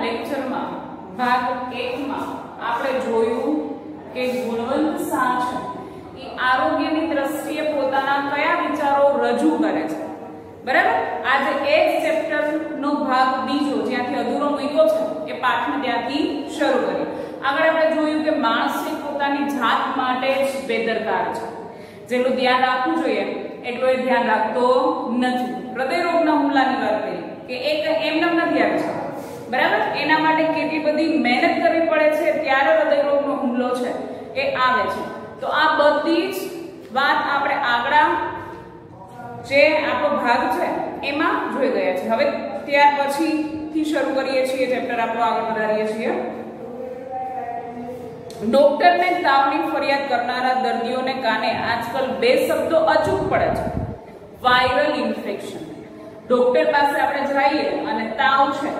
લેક્ચરમાં ભાગ 1 માં આપણે જોયું કે ગુણવંત શાહ છે એ આરોગ્યની દ્રષ્ટિએ પોતાના કયા વિચારો રજૂ કરે છે, બરાબર। આજે એ જ ચેપ્ટર નો ભાગ બીજો જ્યાંથી અધૂરો મૂક્યો છે એ પાઠને ત્યાંથી શરૂ કર્યો। આગળ આપણે જોયું કે માણસ પોતાની જાત માટે જ બેદરકાર છે, જેટલું ધ્યાન રાખવું જોઈએ એટલું એ ધ્યાન રાખતો નથી। હૃદય રોગના હુમલાની વાત કરી કે એક એમનેમ નથી આવી શકતો, બરાબર। એના માટે કેટલી બધી મહેનત કરવી પડે છે ત્યારે હૃદય રોગનો હુમલો છે એ આવે છે। તો આ બધી જ વાત આપણે આગળ જે આપણો ભાગ છે એમાં જોઈ ગયા છે। હવે ત્યાર પછીથી શરૂ કરીએ છીએ ચેપ્ટર આપણો આગળ વધારીએ છીએ। ડોક્ટરને તાવની ફરિયાદ કરનારા દર્દીઓને કાને આજકાલ બે શબ્દો અચૂક પડે છે, વાયરલ ઇન્ફેક્શન। ડોક્ટર પાસે આપણે જઈએ અને તાવ છે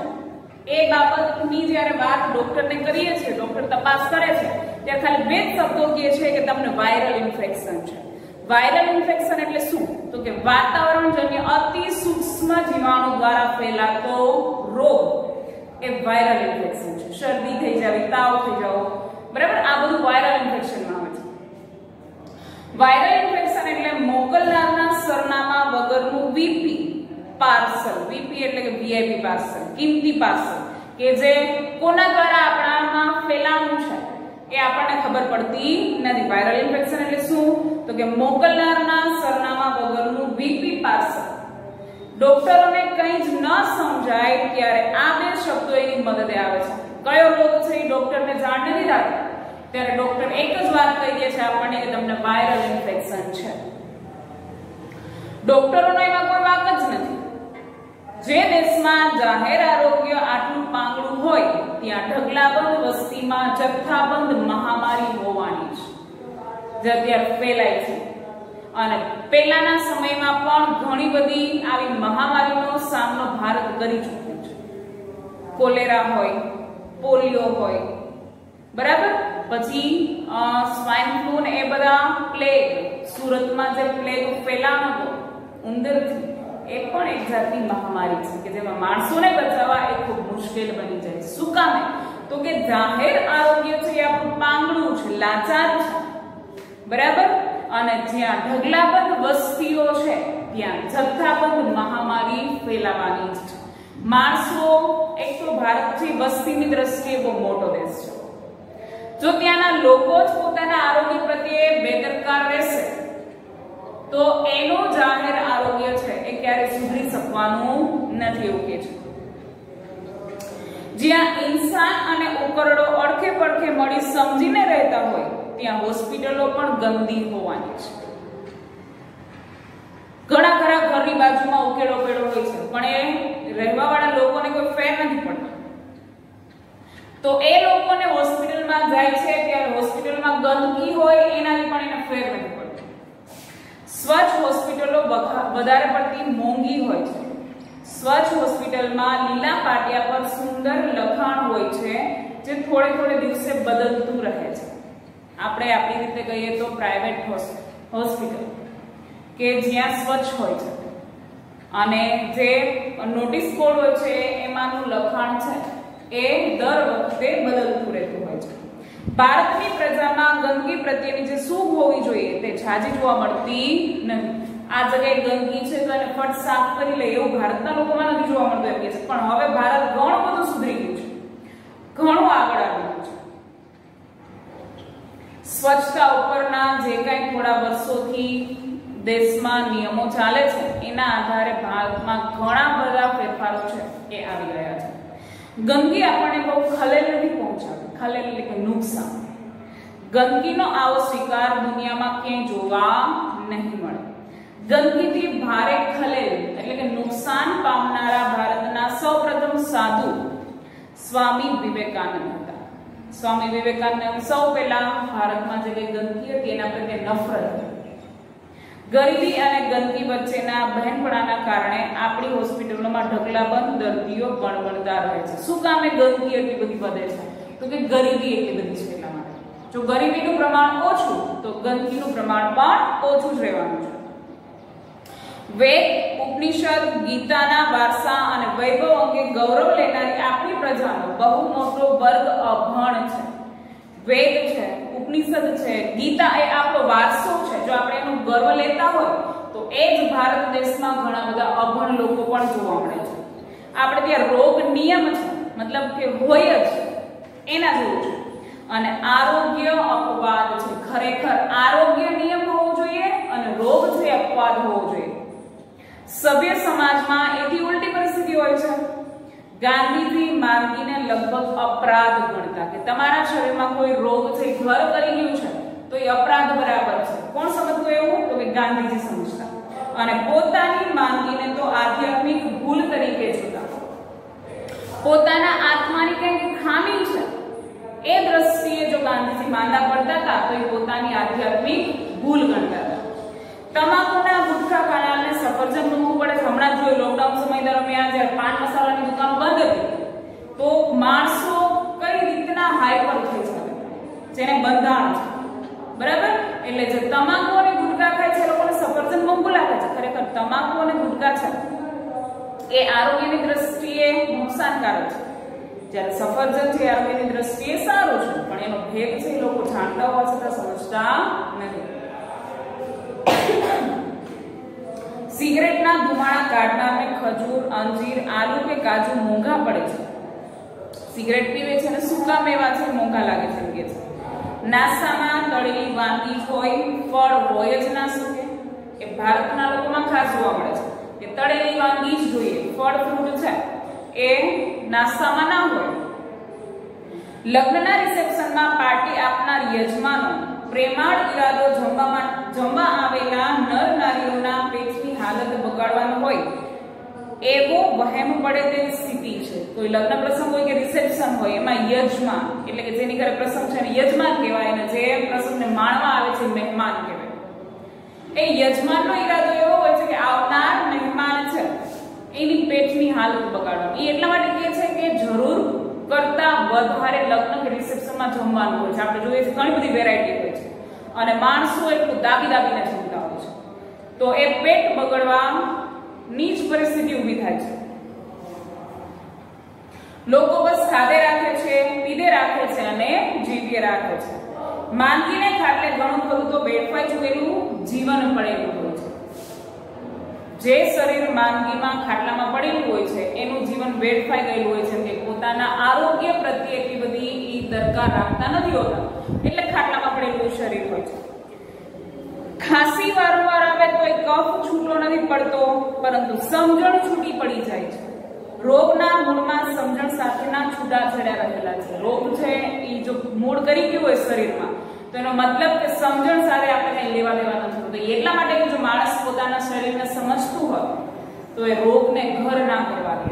એ બાબતની જ્યારે વાત ડોક્ટરને કરીએ છીએ, ડોક્ટર તપાસ કરે છે ત્યારે ખાલી બે શબ્દો કહે છે કે તમને વાયરલ ઇન્ફેક્શન છે। વાયરલ ઇન્ફેક્શન એટલે શું? તો કે વાતાવરણજન્ય અતિ સૂક્ષ્મ જીવાણુ દ્વારા ફેલાતો રોગ એ વાયરલ ઇન્ફેક્શન છે। શરદી થઈ જાવી, તાવ થઈ જાવ, બરાબર, આ બધું વાયરલ ઇન્ફેક્શનમાં આવે છે। વાયરલ ઇન્ફેક્શન એટલે મોકલનારના સરનામા વગરનું વીપી પાર્સલ। વીપી એટલે કે વીઆઈપી પાર્સલ, કિંમતી પાર્સલ કે જે કોના દ્વારા આપણામાં ફેલાવું છે એ આપણને ખબર પડતી નથી। વાયરલ ઇન્ફેક્શન એટલે શું? તો કે મોકલનારના સરનામા વગરનું વીપી પાર્સલ। ડોક્ટરોને કંઈ જ ન સમજાય ત્યારે આ બે શબ્દો એની મદદે આવે છે। કયો રોગ છે એ ડોક્ટરને જાણ નથી થતી ત્યારે ડોક્ટર એક જ વાત કહી દે છે આપણને કે તમને વાયરલ ઇન્ફેક્શન છે। ડોક્ટરોનો એમાં કોઈ વાક જ નથી। જે દેશમાં જાહેર આરોગ્ય આટલું પાંગળું હોય ત્યાં ઢગલાબંધ વસ્તીમાં જથ્થાબંધ મહામારી હોવાની છે, જે અત્યારે ફેલાય છે। અને પહેલાના સમયમાં પણ ઘણી બધી આવી મહામારીનો સામનો ભારત કરી ચૂક્યું છે। કોલેરા હોય, પોલિયો હોય, બરાબર, પછી સ્વાઇન ફ્લૂ ને એ બધા, પ્લેગ, સુરતમાં જે પ્લેગ ફેલાનો હતો ઉંદરથી, એ પણ એક જાતની મહામારી છે કે જેમાં માણસોને બચાવવા એ ખૂબ મુશ્કેલ બની જાય છે। શું કામે? તો કે જાહેર આરોગ્ય છે એ આપણું પાંગળું છે, લાચાર છે, બરાબર। અને જ્યાં ઢગલાબંધ વસ્તીઓ છે ત્યાં જથ્થાબંધ મહામારી ફેલાવાની છે। માણસો, એક તો ભારત છે વસ્તીની દ્રષ્ટિએ બહુ મોટો દેશ છે, જો ત્યાંના લોકો જ પોતાના આરોગ્ય પ્રત્યે બેદરકાર રહેશે તો એનું જાહેર આરોગ્ય છે એ ક્યારે સુધરી શકવાનું નથી, એવું કે છે। જ્યાં ઇન્સાન અને ઉકરડો અડખે પડખે મળી સમજીને રહેતા હોય ત્યાં હોસ્પિટલો પણ ગંદી હોવાની છે। ઘણા ખરા ઘરની બાજુમાં ઉકેડો પેડો હોય છે પણ એ રહેવાવાળા લોકોને કોઈ ફેર નથી પડતો, તો એ લોકોને હોસ્પિટલમાં જાય છે ત્યારે હોસ્પિટલમાં ગંદકી હોય એનાથી પણ એને ફેર નથી પડતો। સ્વચ્છ હોસ્પિટલો વધારે પડતી મોંઘી હોય છે। સ્વચ્છ હોસ્પિટલમાં લીલા પાટિયા પર સુંદર લખાણ હોય છે જે થોડે થોડે દિવસે બદલતું રહે છે। આપણે આપણી રીતે કહીએ તો પ્રાઇવેટ હોસ્પિટલ કે જ્યાં સ્વચ્છ હોય છે અને જે નોટિસ બોર્ડ હોય છે એમાંનું લખાણ છે એ દર વખતે બદલતું રહેતું હોય છે। ભારતની પ્રજામાં ગંદકી પ્રત્યેની જે સૂઝ હોવી જોઈએ તે ઝાઝી જોવા મળતી નથી। આ જગ્યાએ ગંદકી છે તો એને ફટ સાફ કરી લે એવું ભારતના લોકોમાં નથી જોવા મળતું એમ કે છે, પણ હવે ભારત ઘણું બધું સુધરી ગયું છે, ઘણું આગળ આવ્યું છે। સ્વચ્છતા ઉપરના જે કંઈ થોડા વર્ષોથી દેશમાં નિયમો ચાલે છે એના આધારે ભારતમાં ઘણા બધા ફેરફારો છે એ આવી રહ્યા છે। ગંદકી આપણને બહુ ખલેલ નથી પહોંચાડતી, ખલેલ એટલે કે નુકસાન। ગંદકીનો આવો સ્વીકાર દુનિયામાં ક્યાંય જોવા નહીં મળે। ગંદકીથી ભારે ખલેલ એટલે કે નુકસાન પામનારા ભારતના સૌપ્રથમ સાધુ સ્વામી વિવેકાનંદ હતા। સ્વામી વિવેકાનંદ સૌ પહેલા ભારતમાં જે કઈ ગંદકી હતી એના પ્રત્યે નફરત હતી। ગરીબી અને ગંદકી વચ્ચેના બહેનપણાના કારણે આપણી હોસ્પિટલોમાં ઢગલાબંધ દર્દીઓ ગણગણતા રહે છે। શું કામે ગંદકી એટલી બધી વધે છે? તો કે ગરીબી એટલી બધી છે એટલા માટે। જો ગરીબીનું પ્રમાણ ઓછું તો ગંદકીનું પ્રમાણ પણ ઓછું જ રહેવાનું છે। વેદ, ઉપનિષદ, ગીતાના વારસા અને વૈભવ અંગે ગૌરવ લેનારી આપણી પ્રજાનો બહુ મોટો વર્ગ અભણ છે. વેદ છે, ઉપનિષદ છે, ગીતા એ આપણો વારસો છે. જો આપણે એનો ગર્વ લેતા હોય તો એ જ ભારત દેશમાં ઘણા બધા અભણ લોકો પણ જોવા મળે છે. આપણે ત્યાં રોગ નિયમ છે, મતલબ કે હોય જ એના જેવું છે. અને આરોગ્ય અપવાદ છે. ખરેખર આરોગ્ય નિયમ હોવો જોઈએ અને રોગ છે અપવાદ હોવો જોઈએ. સભ્ય સમાજમાં એથી ઉલટી પરિસ્થિતિ હોય છે. ગાંધીજી માંદગીને લગભગ અપરાધ ગણતા કે તમારા શરીરમાં કોઈ રોગ છે, ઘર કરી ગયું છે તો એ અપરાધ બરાબર છે. કોણ સમજતું એવું? તો કે ગાંધીજી સમજતા. અને પોતાની માંદગીને તો આધ્યાત્મિક ભૂલ તરીકે જોતા. પોતાના આત્માની કંઈક ખામી છે એ દ્રષ્ટિએ જો ગાંધીજી માંદા પડતા હતા તો એ પોતાની આધ્યાત્મિક ભૂલ ગણતા હતા. તમાકુના ગુટખા ખાનારને સફરજન મૂકવું પડે. હમણાં જોયું લોકડાઉન સમય દરમિયાન જ્યારે પાન મસાલાની દુકાનો બંધ હતી તો માણસો કઈ રીતના હાઈપર થઈ જાય, જેને બંધાણ છે, બરાબર? એટલે જે તમાકુ અને ગુટખા ખાય છે એ લોકોને સફરજન મોંઘું લાગે છે. ખરેખર તમાકુ અને ગુટખા છે એ આરોગ્યની દ્રષ્ટિએ નુકસાનકારક છે, જ્યારે સફરજન છે આરોગ્યની દ્રષ્ટિએ સારું છે. પણ એનો ભેદ છે એ લોકો જાણતા હોવા છતાં સમજતા નથી. સિગરેટના ધુમાડા કાઢનારને ખજૂર, અંજીર, આલુ કે કાજુ મોંઘા પડે છે. સિગરેટ પીવે છે અને સૂકા મેવા છે મોંઘા લાગે છે કે છે. નાસ્તામાં તળેલી વાનગી હોય, ફળ હોય જ ના શકે. એ ભારતના લોકોમાં ખાસ જોવા મળે છે કે તળેલી વાનગી જ જોઈએ, ફળ ફ્રૂટ છે એ નાસ્તામાં ના હોય. લગ્નના રિસેપ્શનમાં પાર્ટી આપનાર યજમાનો પ્રેમાળ ઈરાદો જમવા આવેલા નર નારીઓના પેટની હાલત બગાડવાનો હોય એવો વહેમ પડે તેવી સ્થિતિ છે. કોઈ લગ્ન પ્રસંગ હોય કે રિસેપ્શન હોય એમાં યજમાન એટલે કે જેની ઘરે પ્રસંગ છે એને યજમાન કહેવાય અને જે પ્રસંગને માણવા આવે છે મહેમાન કહેવાય. એ યજમાનનો ઈરાદો એવો હોય છે કે આવનાર મહેમાન છે એની પેટની હાલત બગાડવાની. એ એટલા માટે કહે છે કે જરૂર કરતા વધારે લગ્ન કે રિસેપ્શનમાં જમવાનું હોય છે. આપણે જોઈએ છે ઘણી બધી વેરાયટી હોય છે અને માણસો એટલું દાબીને જમતા હોય છે તો એ પેટ બગડવાની જ પરિસ્થિતિ ઊભી થાય છે. લોકો બસ ખાધે રાખે છે, પીધે રાખે છે અને જીવીએ રાખે છે. માંદગીને ખાટલે ઘણું ખરું તો બેઠવાઈ ચૂકેલું જીવન પડેલું હોય છે. જે શરીર માંદગીમાં ખાટલામાં પડેલું હોય છે એનું જીવન વેડફાઈ ગયેલું હોય છે કે પોતાના આરોગ્ય પ્રત્યે એટલી બધી દરકાર રાખતા નથી હોતા એટલે ખાટલામાં પડેલું શરીર હોય છે. ખાંસી વારંવાર આવે તો એ કફ છૂટો નથી પડતો પરંતુ સમજણ છૂટી પડી જાય છે. રોગના મૂળમાં સમજણ સાથેના છૂટાછેડા રહેલા છે. રોગ છે એ જો મૂળ કરી ગયું હોય શરીરમાં તો એનો મતલબ કે સમજણ સાથે આપણે કઈ લેવા દેવા નથી હોતું. એટલા માટે કે જો માણસ પોતાના શરીરને સમજતું હોય તો એ રોગને ઘર ના કરવા દે.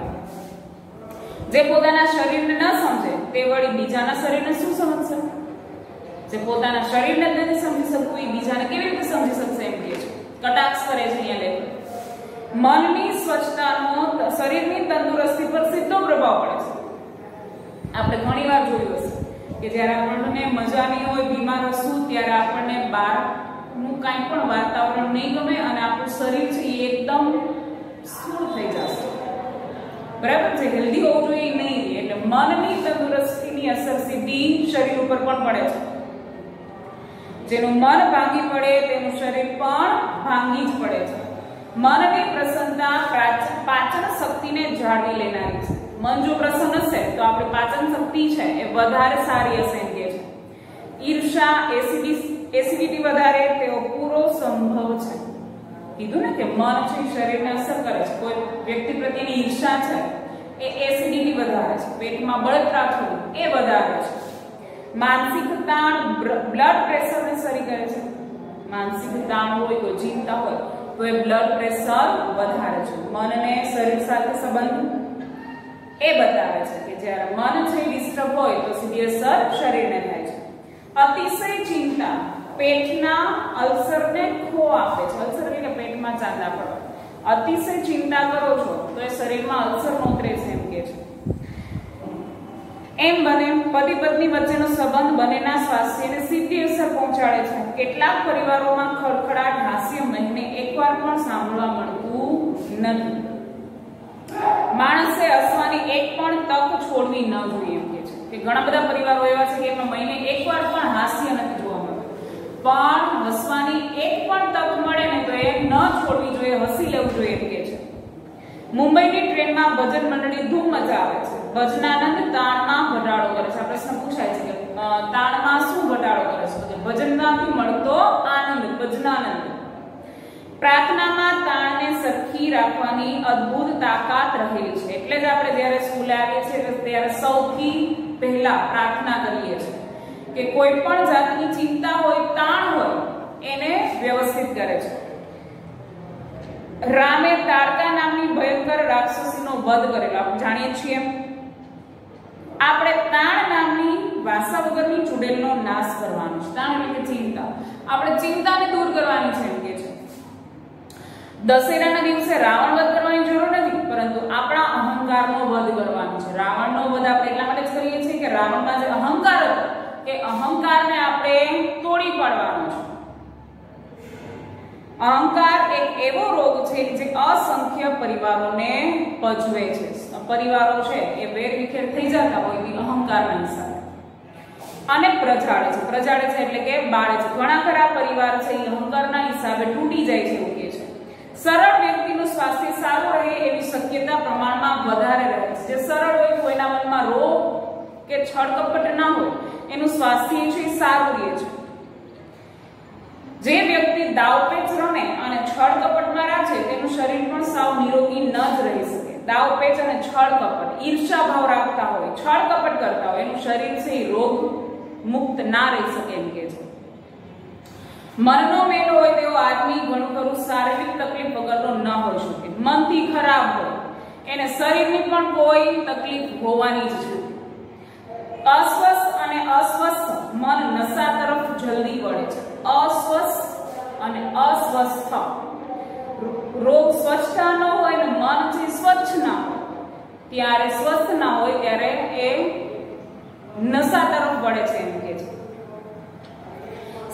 જે પોતાના શરીરને ન સમજે તે વળી બીજાના શરીરને શું સમજશે? જે પોતાના શરીરને જ નથી સમજી શકતું એ બીજાને કેવી રીતે સમજી શકશે એમ કહે છે. કટાક્ષ કરે છે અહીંયા લેખક. મનની સ્વચ્છતાનો શરીરની તંદુરસ્તી પર સીધો પ્રભાવ પડે છે. આપણે ઘણીવાર જોયું હશે કે જ્યારે આપણને મજા નહીં હોય, બીમાર હશું, ત્યારે આપણને બહારનું કાંઈ પણ વાતાવરણ નહીં ગમે અને આપણું શરીર છે એ એકદમ સ્થૂળ થઈ જશે. બરાબર છે? હેલ્ધી હોવું જોઈએ નહીં. એટલે મનની તંદુરસ્તીની અસર સીધી શરીર ઉપર પણ પડે છે. જેનું મન ભાંગી પડે તેનું શરીર પણ ભાંગી જ પડે છે. મનની પ્રસન્નતા પાચન શક્તિને જાળવી લેનારી છે. મન જો પ્રસન્ન હશે તો આપણી પાચન શક્તિ છે એ વધારે સારી હશે એમ કે છે. ઈર્ષા, એસિડિટી વધારે તેવો પૂરો સંભવ છે. કીધું ને કે મન છે શરીરને અસર કરે છે. કોઈ વ્યક્તિ પ્રત્યેની ઈર્ષા છે એ એસિડિટી વધારે છે. પેટમાં બળતરા થવું એ વધારે છે. માનસિક તાણ બ્લડ પ્રેશરને સરી કરે છે. માનસિક તાણ હોય તો ચિંતા હોય તો એ બ્લડ પ્રેશર વધારે છે. મનને શરીર સાથે સંબંધ એ બતાવે છે કે જ્યારે મન છે ડિસ્ટર્બ હોય તો સીધી અસર શરીરને થાય છે. અતિશય ચિંતા પેટના અલ્સરને ખો આપે છે. અલ્સર એટલે કે પેટમાં ચાંદા પડવા. અતિશય ચિંતા કરો છો તો એ શરીરમાં અલ્સર નોતરે છે એમ કે છે. એમ બને પતિ પત્ની વચ્ચેનો સંબંધ બંનેના સ્વાસ્થ્યને સીધી અસર પહોંચાડે છે. કેટલાક પરિવારોમાં ખડખડાટ હાસ્ય મહિને એકવાર પણ સાંભળવા મળતું નથી. માણસે હસવાની એક પણ તક છોડવી ન જોઈએ એમ કે છે કે ઘણા બધા પરિવારો એવા છે કે એમાં મહિને એકવાર પણ હાસ્ય નથી જોવા મળતું, પણ હસવાની એક પણ તક મળે ને તો એ ન છોડવી જોઈએ, હસી લેવું જોઈએ એમ કે છે. મુંબઈની ટ્રેનમાં ભજન મંડળી ધૂમ મચાવે છે. ભજનાનંદ તાણમાં ઘટાડો કરે છે. આ પ્રશ્ન પૂછાય છે કે તાણમાં શું ઘટાડો કરે છે? તો ભજનમાંથી મળતો આનંદ, ભજનાનંદ. પ્રાર્થનામાં તાણને સરખી રાખવાની અદ્ભુત તાકાત રહેલી છે. એટલે જ આપણે જ્યારે સ્કૂલે આવીએ છીએ ત્યારે સૌથી પહેલા પ્રાર્થના કરીએ છીએ કે કોઈ પણ જાતની ચિંતા હોય, તાણ હોય, એને વ્યવસ્થિત કરે છે. રામે તારકા નામની ભયંકર રાક્ષસીનો વધ કરેલો આપણે જાણીએ છીએ. આપણે તાણ નામની વાસા વગરની ચુડેલનો નાશ કરવાનો છે. તાણ એટલે ચિંતા, આપણે ચિંતાને દૂર કરવાની છે એમ કે છે. દશેરાના દિવસે રાવણ વધ કરવાની જરૂર નથી, પરંતુ આપણા અહંકારનો વધ કરવાનો છે. રાવણનો વધ આપણે એટલા માટે જ કરીએ છીએ કે રાવણમાં જે અહંકાર હતો એ અહંકારને આપણે તોડી પાડવાનો છે. અહંકાર એક એવો રોગ છે જે અસંખ્ય પરિવારોને પજવે છે. પરિવારો છે એ વેરવિખેર થઈ જતા હોય એ અહંકારના હિસાબે અને પ્રજાળે છે. પ્રજાળે છે એટલે કે બાળે છે. ઘણા ખરા પરિવાર છે એ અહંકારના હિસાબે તૂટી જાય છે એવું કે છે. સરળ વ્યક્તિનું સ્વાસ્થ્ય સારું રહે એવી શક્યતા પ્રમાણમાં વધારે રહે છે. જે સરળ હોય, કોઈના મનમાં રોગ કે છળ કપટ ના હોય, એનું સ્વાસ્થ્ય છે સારું રહે છે. જે વ્યક્તિ દાવપેચ રમે અને છળ કપટમાં રાખે તેનું શરીર પણ સાવ નિરોગી ન જ રહી શકે. દાવપેચ અને છળ કપટ, ઈર્ષા ભાવ રાખતા હોય, છળ કપટ કરતા હોય, એનું શરીર છે રોગ મુક્ત ના રહી શકે એમ કે છે. મનનો મેલ હોય તેવો આદમી ઘણું ખરું શારીરિક તકલીફ વગરનો ન હોઈ શકે. મનથી ખરાબ હોય એને શરીરની પણ કોઈ તકલીફ હોવાની જ છે. અસ્વસ્થ અને અસ્વસ્થ મન નશા તરફ જલ્દી વળે છે. અસ્વસ્થ અને અસ્વસ્થ રોગ સ્વચ્છતા ન હોય ને મન જે સ્વચ્છ ના હોય ત્યારે, સ્વસ્થ ના હોય ત્યારે એ નશા તરફ વળે છે એમ કે છે.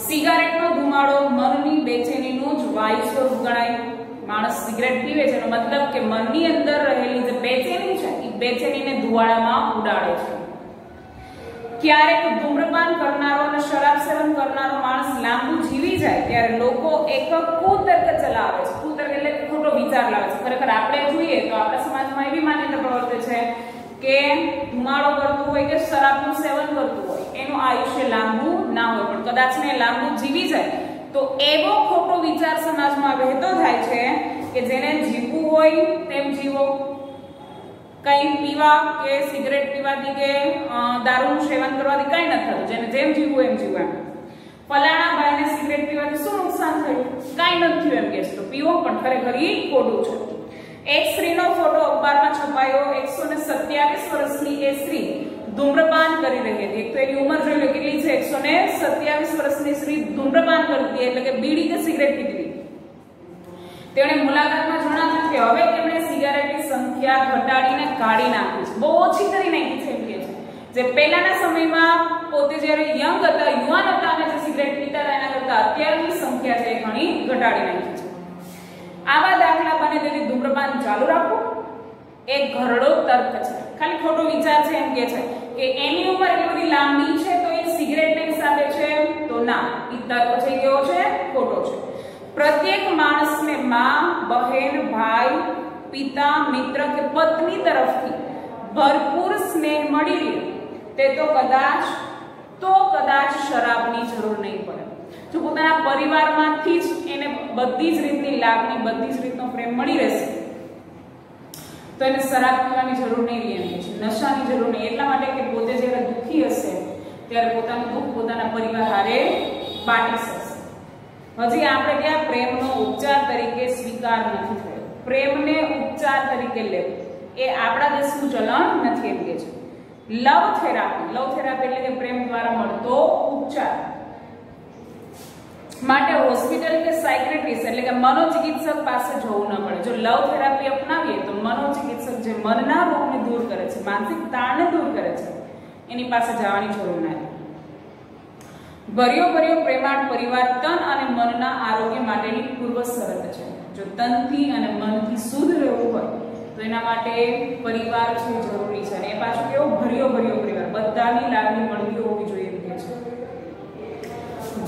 સિગારેટનો ધુમાડો મનની બેચેનીનું જ વાયુ સ્વરૂપ ગણાય. માણસ સિગરેટ પીવે છે એનો મતલબ કે મનની અંદર રહેલી જે બેચેની છે એ બેચેનીને ધુવાડામાં ઉડાડે છે. ક્યારેક ધૂમ્રપાન કરનારો અને શરાબ સેવન કરનારો માણસ લાંબુ જીવી જાય ત્યારે લોકો એક કુતર્ક ચલાવે છે. કુતર્ક એટલે ખોટો વિચાર લાવે છે. ખરેખર આપણે જોઈએ તો આપણા સમાજમાં એવી માન્યતા પ્રવર્તે છે કે ધુમાડો કરતું હોય કે શરાબનું સેવન કરતું હોય એનું આયુષ્ય લાંબુ ના હોય, પણ કદાચ ને લાંબુ જીવી જાય તો એવો ખોટો વિચાર સમાજમાં વહેતો થાય છે કે જેને જીવવું હોય તેમ જીવો, કઈ પીવા કે સિગરેટ પીવાથી કે દારૂનું સેવન કરવાથી કઈ નથી થતું, જેને જેમ જીવવું એમ જીવવું. ફલાણા ભાઈને સિગરેટ પીવાથી શું નુકસાન થયું? કઈ નથી થયું એમ કે છે, તો પીવો, પણ ખરેખર એ ખોટું છે. એક સ્ત્રીનો ફોટો અખબારમાં છપાયો. 127 વર્ષની એ સ્ત્રી ધૂમ્રપાન કરી રહી હતી. એક તો એની ઉંમર જોઈ લો કેટલી છે, 127 વર્ષની સ્ત્રી ધૂમ્રપાન કરતી એટલે કે બીડી કે સિગરેટ પીતી. તેણે મુલાકાતમાં જણાવ્યું કે હવે તેમણે સિગારેટની સંખ્યા ઘટાડીને કાઢી નાખી છે, બહુ ઓછી કરી નાખી છે એમ કે છે. જે પહેલાના સમયમાં પોતે જ્યારે યંગ હતા, યુવાન હતા અને જે સિગરેટ પીતા હતા એના કરતા અત્યારની સંખ્યા છે ઘણી ઘટાડી નાખી છે. આવા દાખલા બને તેથી ધૂમ્રપાન ચાલુ રાખવું એ ઘરડો તર્ક છે, ખાલી ખોટો વિચાર છે એમ કે છે કે એની ઉંમર એટલી બધી લાંબી છે તો એ સિગરેટની હિસાબે છે, તો ના, એ તર્ક છે કેવો છે? ખોટો છે. પ્રત્યેક માણસને માં, બહેન, ભાઈ, પિતા, મિત્ર કે પત્ની તરફથી ભરપૂર સ્નેહ મળી રહે તે તો કદાચ શરાબની જરૂર નહીં પડે. જો પોતાના પરિવારમાંથી જ એને બધી જ રીતની લાગણી, બધી જ રીતનો પ્રેમ મળી રહેશે તો એને શરાબ પીવાની જરૂર નહીં રહે, નશાની જરૂર નહીં. એટલા માટે કે પોતે જ્યારે દુઃખી હશે ત્યારે પોતાનું દુઃખ પોતાના પરિવાર હારે બાટી શકશે. હજી આપણે ત્યાં પ્રેમનો ઉપચાર તરીકે સ્વીકાર નથી થયો. પ્રેમને ઉપચાર તરીકે લેવું એ આપણા દેશનું ચલણ નથી એમ કે છે. લવ થેરાપી એટલે કે પ્રેમ દ્વારા મળતો ઉપચાર માટે હોસ્પિટલ કે સાયક્રેટિસ્ટ એટલે કે મનોચિકિત્સક પાસે જવું ન પડે. જો લવ થેરાપી અપનાવીએ તો મનોચિકિત્સક જે મનના રોગને દૂર કરે છે, માનસિક તાણને દૂર કરે છે, એની પાસે જવાની જરૂર નથી. ભર્યો પ્રેમાળ પરિવાર તન અને મનના આરોગ્ય માટેની પૂર્વ શરત છે. જો તનથી અને મનથી શુદ્ધ રહેવું હોય તો એના માટે પરિવાર છે જરૂરી છે. અને એ પાછું કેવો ભર્યો પરિવાર, બધાની લાગણી મળતી હોવી જોઈએ એમ કે છે.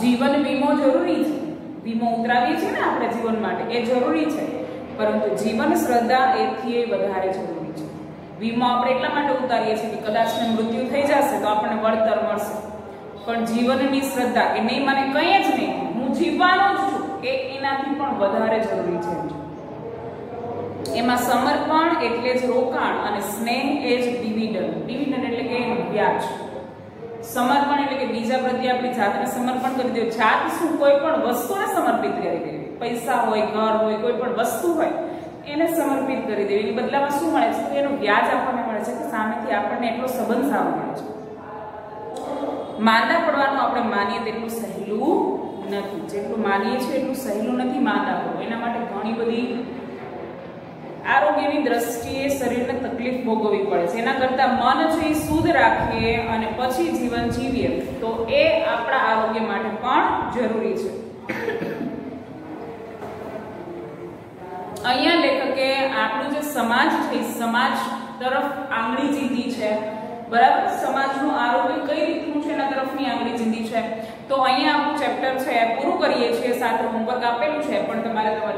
જીવન વીમો જરૂરી છે. વીમો ઉતરાવીએ છીએ ને આપણે જીવન માટે, એ જરૂરી છે, પરંતુ જીવન શ્રદ્ધા એથી વધારે જરૂરી છે. વીમો આપણે એટલા માટે ઉતારીએ છીએ કે કદાચ મૃત્યુ થઈ જશે તો આપણને વળતર મળશે, પણ જીવનની શ્રદ્ધા કે નહીં મને કંઈ જ નહીં, હું જીવવાનો જ છું, એ એનાથી પણ વધારે જરૂરી છે. એમાં સમર્પણ એટલે જ રોકાણ અને સ્નેહ એ જ ડિવિડન્ડ એટલે કે વ્યાજ. સમર્પણ એટલે કે બીજા પ્રત્યે આપણી જાતને સમર્પણ કરી દેવું. જાત શું? કોઈ પણ વસ્તુને સમર્પિત કરી દેવી. પૈસા હોય, ઘર હોય, કોઈ પણ વસ્તુ હોય એને સમર્પિત કરી દેવી. એની બદલામાં શું મળે છે? એનું વ્યાજ આપણને મળે છે કે સામેથી આપણને એટલો સંબંધ સારો મળે છે. માંદા પડવાનું આપણે માનીએ તેટલું સહેલું નથી. જેટલું માનીએ છીએ એટલું સહેલું નથી માંદા પડવું. એના માટે ઘણી બધી આરોગ્યની દ્રષ્ટિએ શરીરને તકલીફ ભોગવવી પડે છે. એના કરતા મન છે એ શુદ્ધ રાખીએ અને પછી જીવન જીવીએ તો એ આપણા આરોગ્ય માટે પણ જરૂરી છે. અહીંયા લેખકે આપણું જે સમાજ છે સમાજ તરફ આંગળી ચીંધી છે, બરાબર. સમાજનું આરોગ્ય કઈ રીતનું છે એના તરફની આંગળી ચીંધી છે. તો અહીંયા આપણું ચેપ્ટર છે પૂરું કરીએ છીએ. સાથે હોમવર્ક આપેલું છે, પણ તમારે તમારી